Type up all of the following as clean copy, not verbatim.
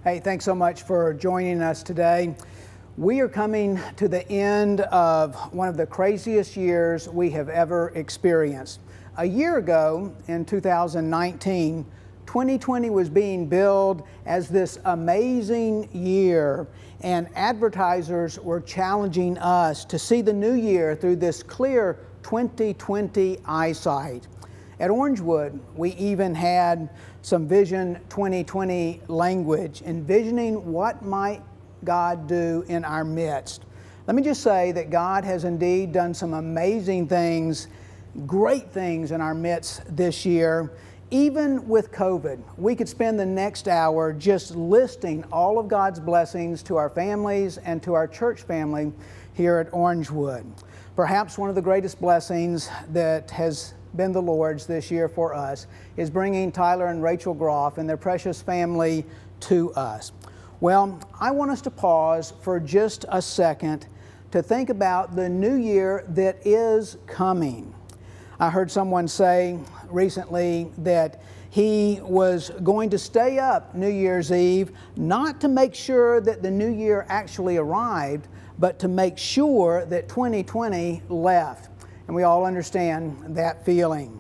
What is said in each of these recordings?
Hey, thanks so much for joining us today. We are coming to the end of one of the craziest years we have ever experienced. A year ago, in 2019, 2020 was being billed as this amazing year, and advertisers were challenging us to see the new year through this clear 2020 eyesight. At Orangewood, we even had some Vision 2020 language, envisioning what might God do in our midst. Let me just say that God has indeed done some amazing things, great things in our midst this year. Even with COVID, we could spend the next hour just listing all of God's blessings to our families and to our church family here at Orangewood. Perhaps one of the greatest blessings that has been the Lord's this year for us is bringing Tyler and Rachel Groff and their precious family to us. Well, I want us to pause for just a second to think about the new year that is coming. I heard someone say recently that he was going to stay up New Year's Eve, not to make sure that the new year actually arrived, but to make sure that 2020 left. And we all understand that feeling.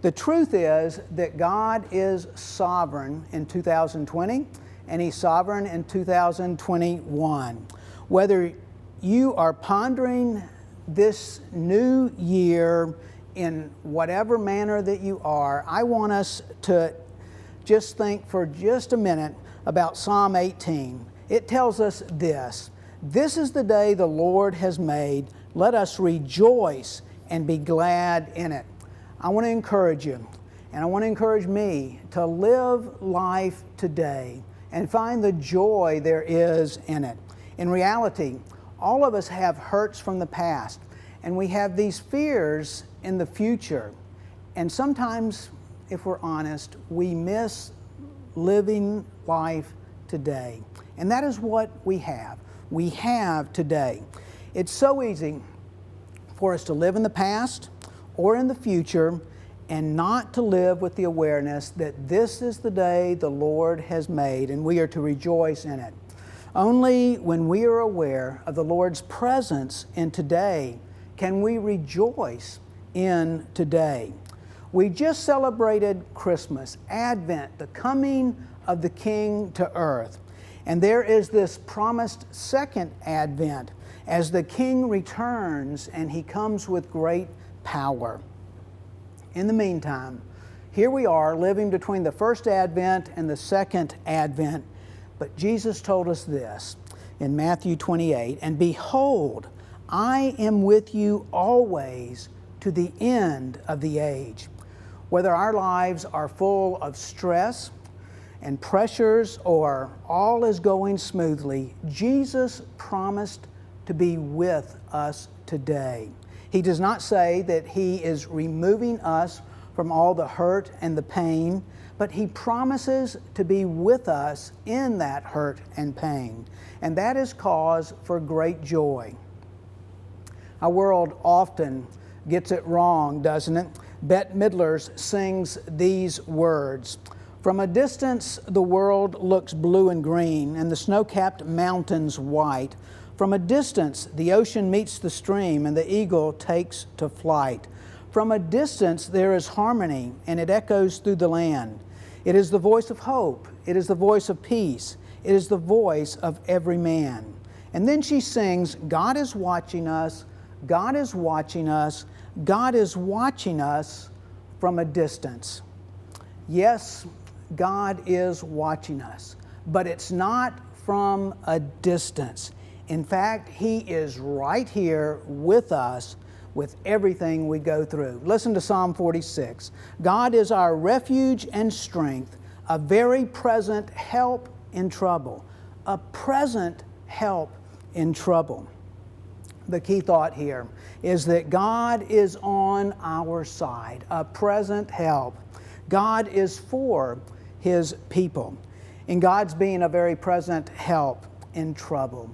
The truth is that God is sovereign in 2020, and He's sovereign in 2021. Whether you are pondering this new year in whatever manner that you are, I want us to just think for just a minute about Psalm 18. It tells us this: "This is the day the Lord has made. Let us rejoice and be glad in it." I want to encourage you, and I want to encourage me to live life today and find the joy there is in it. In reality, all of us have hurts from the past, and we have these fears in the future. And sometimes, if we're honest, we miss living life today. And that is what we have. We have today. It's so easy for us to live in the past or in the future and not to live with the awareness that this is the day the Lord has made and we are to rejoice in it. Only when we are aware of the Lord's presence in today can we rejoice in today. We just celebrated Christmas, Advent, the coming of the King to earth. And there is this promised second Advent as the King returns and He comes with great power. In the meantime, here we are living between the first Advent and the second Advent. But Jesus told us this in Matthew 28, "And behold, I am with you always to the end of the age." Whether our lives are full of stress and pressures or all is going smoothly, Jesus promised to be with us today. He does not say that He is removing us from all the hurt and the pain, but He promises to be with us in that hurt and pain. And that is cause for great joy. Our world often gets it wrong, doesn't it? Bette Midler sings these words: "From a distance the world looks blue and green, and the snow-capped mountains white. From a distance the ocean meets the stream, and the eagle takes to flight. From a distance there is harmony, and it echoes through the land. It is the voice of hope, it is the voice of peace, it is the voice of every man." And then she sings, "God is watching us, God is watching us, God is watching us from a distance." Yes, God is watching us, but it's not from a distance. In fact, He is right here with us with everything we go through. Listen to Psalm 46. "God is our refuge and strength, a very present help in trouble." A present help in trouble. The key thought here is that God is on our side, a present help. God is for His people. In God's being a very present help in trouble,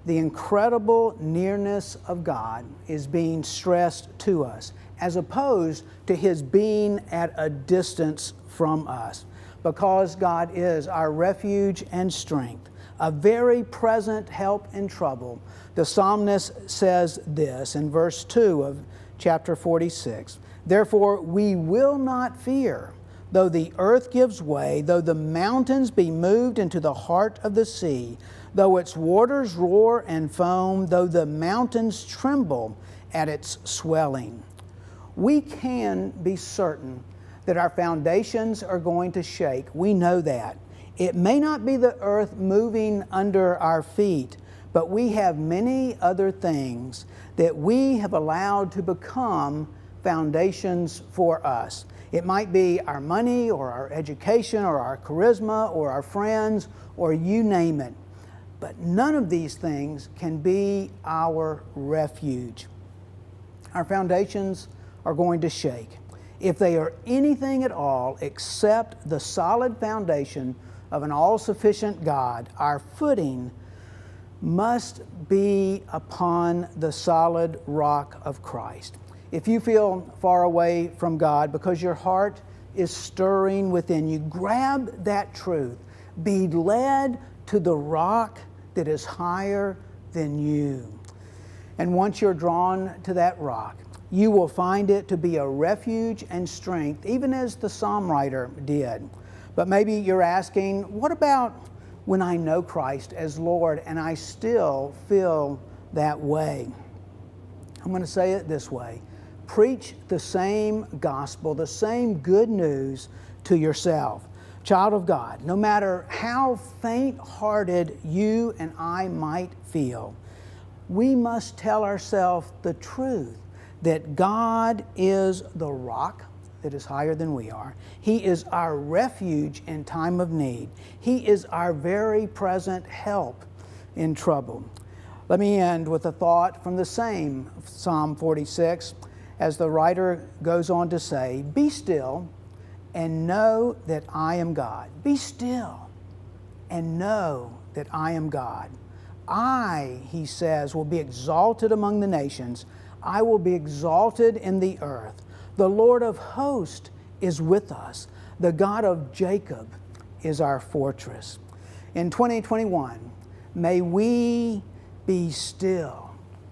the incredible nearness of God is being stressed to us, as opposed to His being at a distance from us. because God is our refuge and strength, a very present help in trouble. The psalmist says this in verse 2 of chapter 46, "Therefore we will not fear, though the earth gives way, though the mountains be moved into the heart of the sea, though its waters roar and foam, though the mountains tremble at its swelling." We can be certain that our foundations are going to shake. We know that. It may not be the earth moving under our feet, but we have many other things that we have allowed to become foundations for us. It might be our money or our education or our charisma or our friends or you name it. But none of these things can be our refuge. Our foundations are going to shake. If they are anything at all except the solid foundation of an all-sufficient God, our footing must be upon the solid rock of Christ. If you feel far away from God because your heart is stirring within you, grab that truth. Be led to the rock that is higher than you. And once you're drawn to that rock, you will find it to be a refuge and strength, even as the psalm writer did. But maybe you're asking, what about when I know Christ as Lord and I still feel that way? I'm going to say it this way. Preach the same gospel, the same good news to yourself. Child of God, no matter how faint-hearted you and I might feel, we must tell ourselves the truth that God is the rock that is higher than we are. He is our refuge in time of need. He is our very present help in trouble. Let me end with a thought from the same Psalm 46, as the writer goes on to say, "Be still and know that I am God." Be still and know that I am God. I, he says, will be exalted among the nations. I will be exalted in the earth. The Lord of hosts is with us. The God of Jacob is our fortress. In 2021, may we be still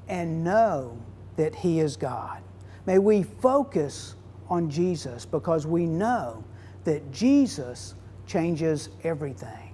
and know that He is God. May we focus on Jesus because we know that Jesus changes everything.